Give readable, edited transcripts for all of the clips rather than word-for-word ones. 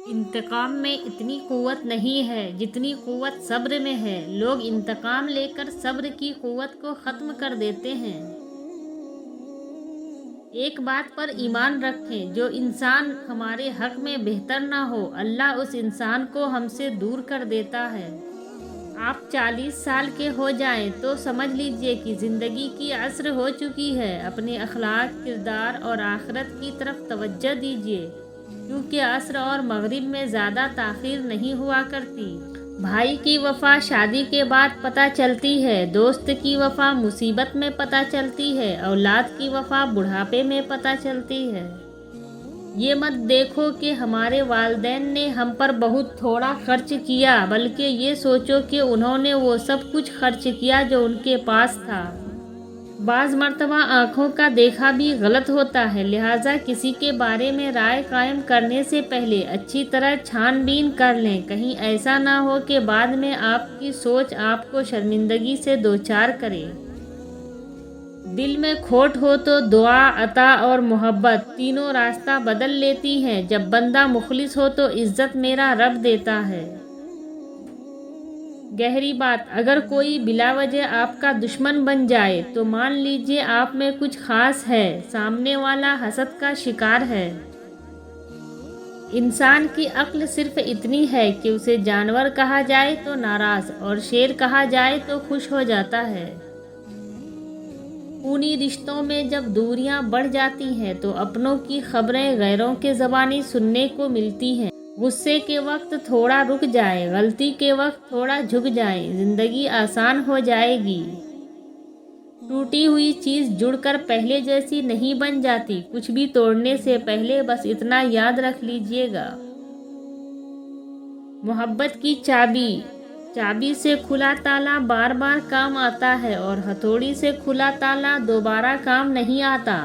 انتقام میں اتنی قوت نہیں ہے جتنی قوت صبر میں ہے۔ لوگ انتقام لے کر صبر کی قوت کو ختم کر دیتے ہیں۔ ایک بات پر ایمان رکھیں، جو انسان ہمارے حق میں بہتر نہ ہو، اللہ اس انسان کو ہم سے دور کر دیتا ہے۔ آپ 40 سال کے ہو جائیں تو سمجھ لیجئے کہ زندگی کی عصر ہو چکی ہے۔ اپنے اخلاق، کردار اور آخرت کی طرف توجہ دیجئے، کیونکہ عصر اور مغرب میں زیادہ تاخیر نہیں ہوا کرتی۔ بھائی کی وفا شادی کے بعد پتہ چلتی ہے، دوست کی وفا مصیبت میں پتہ چلتی ہے، اولاد کی وفا بڑھاپے میں پتہ چلتی ہے۔ یہ مت دیکھو کہ ہمارے والدین نے ہم پر بہت تھوڑا خرچ کیا، بلکہ یہ سوچو کہ انہوں نے وہ سب کچھ خرچ کیا جو ان کے پاس تھا۔ بعض مرتبہ آنکھوں کا دیکھا بھی غلط ہوتا ہے، لہٰذا کسی کے بارے میں رائے قائم کرنے سے پہلے اچھی طرح چھان بین کر لیں، کہیں ایسا نہ ہو کہ بعد میں آپ کی سوچ آپ کو شرمندگی سے دوچار کرے۔ دل میں کھوٹ ہو تو دعا، عطا اور محبت تینوں راستہ بدل لیتی ہیں۔ جب بندہ مخلص ہو تو عزت میرا رب دیتا ہے۔ گہری بات، اگر کوئی بلا وجہ آپ کا دشمن بن جائے تو مان لیجئے آپ میں کچھ خاص ہے، سامنے والا حسد کا شکار ہے۔ انسان کی عقل صرف اتنی ہے کہ اسے جانور کہا جائے تو ناراض اور شیر کہا جائے تو خوش ہو جاتا ہے۔ خونی رشتوں میں جب دوریاں بڑھ جاتی ہیں تو اپنوں کی خبریں غیروں کے زبانی سننے کو ملتی ہیں۔ غصے کے وقت تھوڑا رک جائیں، غلطی کے وقت تھوڑا جھک جائیں، زندگی آسان ہو جائے گی۔ ٹوٹی ہوئی چیز جڑ کر پہلے جیسی نہیں بن جاتی۔ کچھ بھی توڑنے سے پہلے بس اتنا یاد رکھ لیجئے گا۔ محبت کی چابی، چابی سے کھلا تالا بار بار کام آتا ہے اور ہتھوڑی سے کھلا تالا دوبارہ کام نہیں آتا۔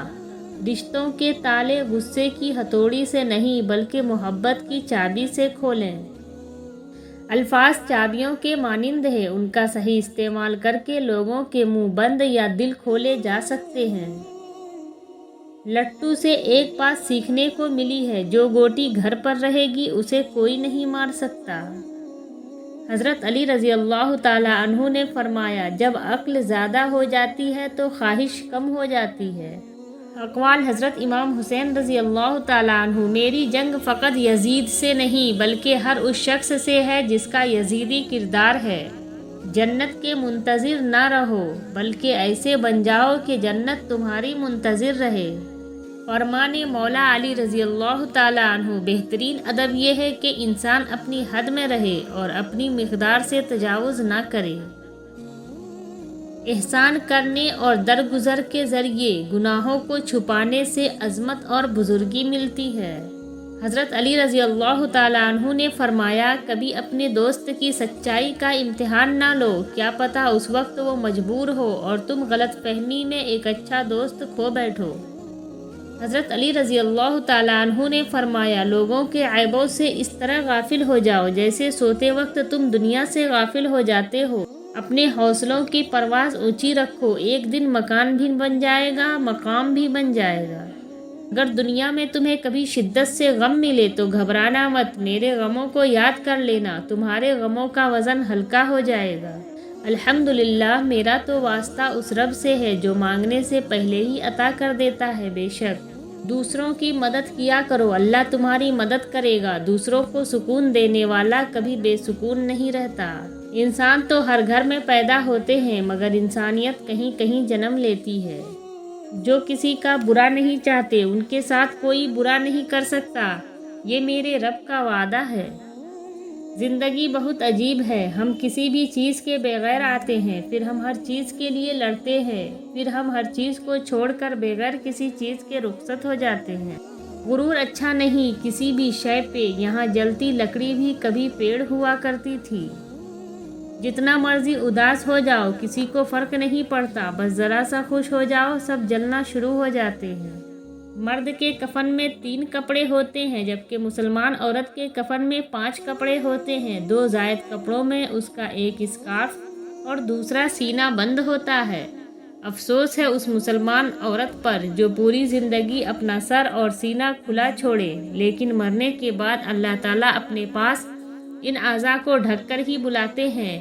رشتوں کے تالے غصے کی ہتھوڑی سے نہیں بلکہ محبت کی چابی سے کھولیں۔ الفاظ چابیوں کے مانند ہیں، ان کا صحیح استعمال کر کے لوگوں کے منہ بند یا دل کھولے جا سکتے ہیں۔ لٹو سے ایک بات سیکھنے کو ملی ہے، جو گوٹی گھر پر رہے گی اسے کوئی نہیں مار سکتا۔ حضرت علی رضی اللہ تعالیٰ عنہ نے فرمایا، جب عقل زیادہ ہو جاتی ہے تو خواہش کم ہو جاتی ہے۔ اقوال حضرت امام حسین رضی اللہ تعالیٰ عنہ، میری جنگ فقط یزید سے نہیں بلکہ ہر اس شخص سے ہے جس کا یزیدی کردار ہے۔ جنت کے منتظر نہ رہو بلکہ ایسے بن جاؤ کہ جنت تمہاری منتظر رہے۔ فرمان مولا علی رضی اللہ تعالیٰ عنہ، بہترین ادب یہ ہے کہ انسان اپنی حد میں رہے اور اپنی مقدار سے تجاوز نہ کرے۔ احسان کرنے اور درگزر کے ذریعے گناہوں کو چھپانے سے عظمت اور بزرگی ملتی ہے۔ حضرت علی رضی اللہ تعالیٰ عنہ نے فرمایا، کبھی اپنے دوست کی سچائی کا امتحان نہ لو، کیا پتہ اس وقت وہ مجبور ہو اور تم غلط فہمی میں ایک اچھا دوست کھو بیٹھو۔ حضرت علی رضی اللہ تعالیٰ عنہ نے فرمایا، لوگوں کے عیبوں سے اس طرح غافل ہو جاؤ جیسے سوتے وقت تم دنیا سے غافل ہو جاتے ہو۔ اپنے حوصلوں کی پرواز اونچی رکھو، ایک دن مکان بھی بن جائے گا، مقام بھی بن جائے گا۔ اگر دنیا میں تمہیں کبھی شدت سے غم ملے تو گھبرانا مت، میرے غموں کو یاد کر لینا، تمہارے غموں کا وزن ہلکا ہو جائے گا۔ الحمدللہ، میرا تو واسطہ اس رب سے ہے جو مانگنے سے پہلے ہی عطا کر دیتا ہے۔ بے شک دوسروں کی مدد کیا کرو، اللہ تمہاری مدد کرے گا۔ دوسروں کو سکون دینے والا کبھی بے سکون نہیں رہتا۔ انسان تو ہر گھر میں پیدا ہوتے ہیں مگر انسانیت کہیں کہیں جنم لیتی ہے۔ جو کسی کا برا نہیں چاہتے ان کے ساتھ کوئی برا نہیں کر سکتا، یہ میرے رب کا وعدہ ہے۔ زندگی بہت عجیب ہے، ہم کسی بھی چیز کے بغیر آتے ہیں، پھر ہم ہر چیز کے لیے لڑتے ہیں، پھر ہم ہر چیز کو چھوڑ کر بغیر کسی چیز کے رخصت ہو جاتے ہیں۔ غرور اچھا نہیں کسی بھی شے پہ، یہاں جلتی لکڑی بھی کبھی پیڑ ہوا کرتی تھی۔ جتنا مرضی اداس ہو جاؤ کسی کو فرق نہیں پڑتا، بس ذرا سا خوش ہو جاؤ سب جلنا شروع ہو جاتے ہیں۔ مرد کے کفن میں 3 کپڑے ہوتے ہیں جبکہ مسلمان عورت کے کفن میں 5 کپڑے ہوتے ہیں۔ 2 زائد کپڑوں میں اس کا ایک اسکارف اور دوسرا سینہ بند ہوتا ہے۔ افسوس ہے اس مسلمان عورت پر جو پوری زندگی اپنا سر اور سینہ کھلا چھوڑے لیکن مرنے کے بعد اللہ تعالیٰ اپنے پاس ان اعضاء کو ڈھک کر ہی بلاتے ہیں۔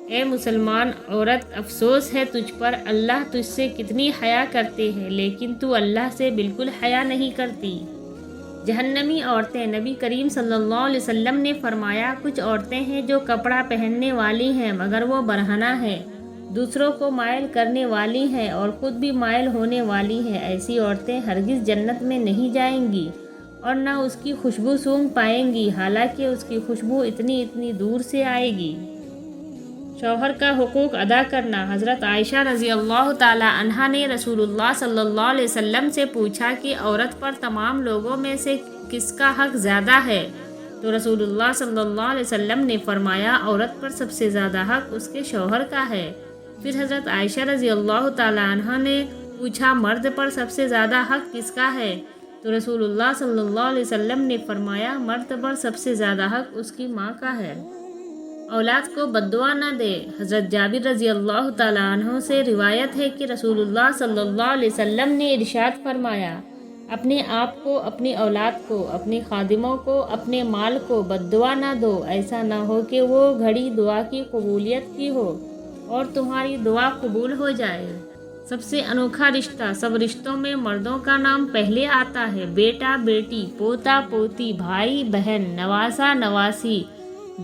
اے مسلمان عورت، افسوس ہے تجھ پر، اللہ تجھ سے کتنی حیا کرتے ہیں لیکن تو اللہ سے بالکل حیا نہیں کرتی۔ جہنمی عورتیں۔ نبی کریم صلی اللہ علیہ وسلم نے فرمایا، کچھ عورتیں ہیں جو کپڑا پہننے والی ہیں مگر وہ برہنہ ہیں، دوسروں کو مائل کرنے والی ہیں اور خود بھی مائل ہونے والی ہیں۔ ایسی عورتیں ہرگز جنت میں نہیں جائیں گی اور نہ اس کی خوشبو سونگھ پائیں گی، حالانکہ اس کی خوشبو اتنی دور سے آئے گی۔ شوہر کا حقوق ادا کرنا۔ حضرت عائشہ رضی اللہ تعالی عنہا نے رسول اللہ صلی اللہ علیہ وسلم سے پوچھا کہ عورت پر تمام لوگوں میں سے کس کا حق زیادہ ہے؟ تو رسول اللہ صلی اللہ علیہ وسلم نے فرمایا، عورت پر سب سے زیادہ حق اس کے شوہر کا ہے۔ پھر حضرت عائشہ رضی اللہ تعالی عنہا نے پوچھا، مرد پر سب سے زیادہ حق کس کا ہے؟ تو رسول اللہ صلی اللہ علیہ وسلم نے فرمایا، مرد پر سب سے زیادہ حق اس کی ماں کا ہے۔ اولاد کو بد دعا نہ دے۔ حضرت جابر رضی اللہ تعالیٰ عنہ سے روایت ہے کہ رسول اللہ صلی اللہ علیہ وسلم نے ارشاد فرمایا، اپنے آپ کو، اپنی اولاد کو، اپنی خادموں کو، اپنے مال کو بد دعا نہ دو، ایسا نہ ہو کہ وہ گھڑی دعا کی قبولیت کی ہو اور تمہاری دعا قبول ہو جائے۔ سب سے انوکھا رشتہ۔ سب رشتوں میں مردوں کا نام پہلے آتا ہے، بیٹا بیٹی، پوتا پوتی، بھائی بہن، نواسا نواسی،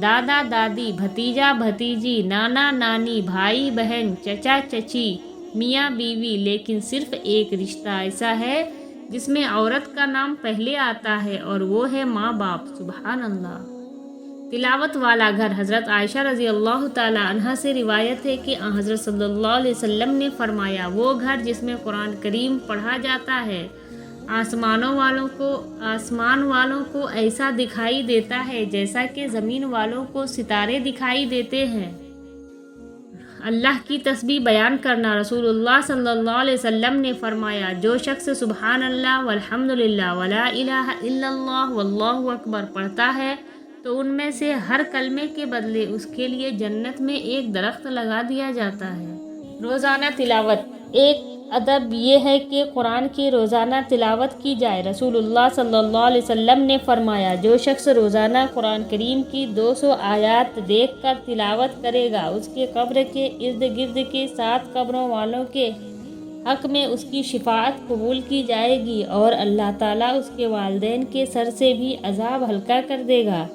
دادا دادی، بھتیجا بھتیجی، نانا نانی، بھائی بہن، چچا چچی، میاں بیوی، لیکن صرف ایک رشتہ ایسا ہے جس میں عورت کا نام پہلے آتا ہے اور وہ ہے ماں باپ۔ سبحان اللہ۔ تلاوت والا گھر۔ حضرت عائشہ رضی اللہ تعالی عنہا سے روایت ہے کہ حضرت صلی اللہ علیہ وسلم نے فرمایا، وہ گھر جس میں قرآن کریم پڑھا جاتا ہے آسمان والوں کو ایسا دکھائی دیتا ہے جیسا کہ زمین والوں کو ستارے دکھائی دیتے ہیں۔ اللہ کی تسبیح بیان کرنا۔ رسول اللہ صلی اللہ علیہ وسلم نے فرمایا، جو شخص سبحان اللہ والحمد للہ ولا الہ الا اللہ واللہ اکبر پڑھتا ہے تو ان میں سے ہر کلمے کے بدلے اس کے لیے جنت میں ایک درخت لگا دیا جاتا ہے۔ روزانہ تلاوت۔ ایک ادب یہ ہے کہ قرآن کی روزانہ تلاوت کی جائے۔ رسول اللہ صلی اللہ علیہ وسلم نے فرمایا، جو شخص روزانہ قرآن کریم کی 200 آیات دیکھ کر تلاوت کرے گا، اس کے قبر کے ارد گرد کے 7 قبروں والوں کے حق میں اس کی شفاعت قبول کی جائے گی اور اللہ تعالیٰ اس کے والدین کے سر سے بھی عذاب ہلکا کر دے گا،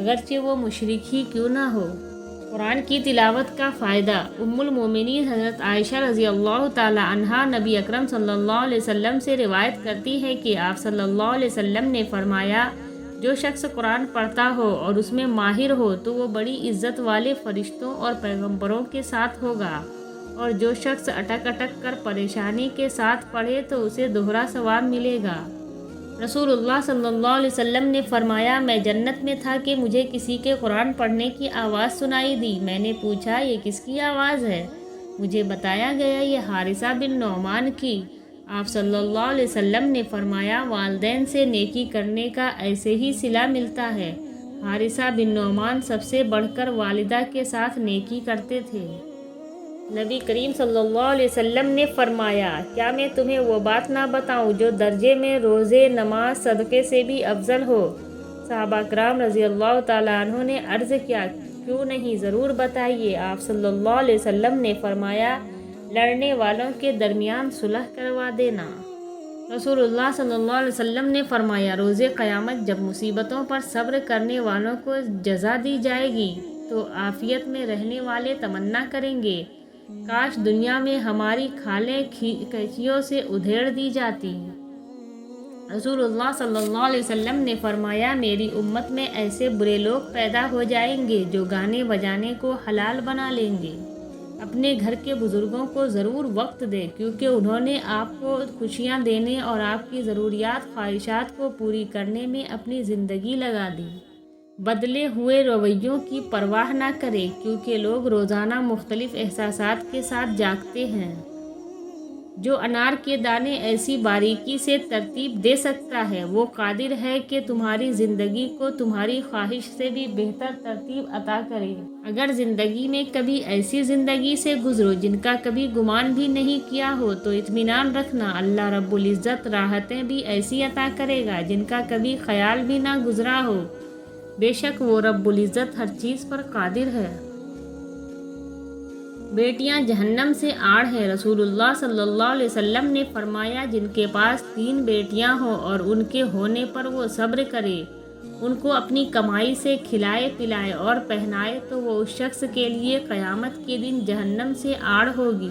اگرچہ وہ مشرک ہی کیوں نہ ہو۔ قرآن کی تلاوت کا فائدہ۔ ام المومنین حضرت عائشہ رضی اللہ تعالی عنہا نبی اکرم صلی اللہ علیہ وسلم سے روایت کرتی ہے کہ آپ صلی اللہ علیہ وسلم نے فرمایا، جو شخص قرآن پڑھتا ہو اور اس میں ماہر ہو تو وہ بڑی عزت والے فرشتوں اور پیغمبروں کے ساتھ ہوگا، اور جو شخص اٹک کر پریشانی کے ساتھ پڑھے تو اسے دوہرا ثواب ملے گا۔ رسول اللہ صلی اللہ علیہ وسلم نے فرمایا، میں جنت میں تھا کہ مجھے کسی کے قرآن پڑھنے کی آواز سنائی دی۔ میں نے پوچھا، یہ کس کی آواز ہے؟ مجھے بتایا گیا، یہ حارثہ بن نعمان کی۔ آپ صلی اللہ علیہ وسلم نے فرمایا، والدین سے نیکی کرنے کا ایسے ہی صلہ ملتا ہے۔ حارثہ بن نعمان سب سے بڑھ کر والدہ کے ساتھ نیکی کرتے تھے۔ نبی کریم صلی اللہ علیہ وسلم نے فرمایا، کیا میں تمہیں وہ بات نہ بتاؤں جو درجے میں روزے، نماز، صدقے سے بھی افضل ہو؟ صحابہ کرام رضی اللہ تعالیٰ عنہ نے عرض کیا، کیوں نہیں، ضرور بتائیے۔ آپ صلی اللہ علیہ وسلم نے فرمایا، لڑنے والوں کے درمیان صلح کروا دینا۔ رسول اللہ صلی اللہ علیہ وسلم نے فرمایا، روز قیامت جب مصیبتوں پر صبر کرنے والوں کو جزا دی جائے گی تو عافیت میں رہنے والے تمنا کریں گے، کاش دنیا میں ہماری کھالیں کھیچیوں سے ادھیڑ دی جاتی۔ رسول اللہ صلی اللہ علیہ وسلم نے فرمایا، میری امت میں ایسے برے لوگ پیدا ہو جائیں گے جو گانے بجانے کو حلال بنا لیں گے۔ اپنے گھر کے بزرگوں کو ضرور وقت دیں، کیونکہ انہوں نے آپ کو خوشیاں دینے اور آپ کی ضروریات خواہشات کو پوری کرنے میں اپنی زندگی لگا دی۔ بدلے ہوئے رویوں کی پرواہ نہ کریں، کیونکہ لوگ روزانہ مختلف احساسات کے ساتھ جاگتے ہیں۔ جو انار کے دانے ایسی باریکی سے ترتیب دے سکتا ہے وہ قادر ہے کہ تمہاری زندگی کو تمہاری خواہش سے بھی بہتر ترتیب عطا کرے۔ اگر زندگی میں کبھی ایسی زندگی سے گزرو جن کا کبھی گمان بھی نہیں کیا ہو تو اطمینان رکھنا اللہ رب العزت راحتیں بھی ایسی عطا کرے گا جن کا کبھی خیال بھی نہ گزرا ہو۔ بے شک وہ رب العزت ہر چیز پر قادر ہے۔ بیٹیاں جہنم سے آڑ ہیں۔ رسول اللہ صلی اللہ علیہ وسلم نے فرمایا جن کے پاس 3 بیٹیاں ہوں اور ان کے ہونے پر وہ صبر کرے، ان کو اپنی کمائی سے کھلائے پلائے اور پہنائے تو وہ اس شخص کے لیے قیامت کے دن جہنم سے آڑ ہوگی۔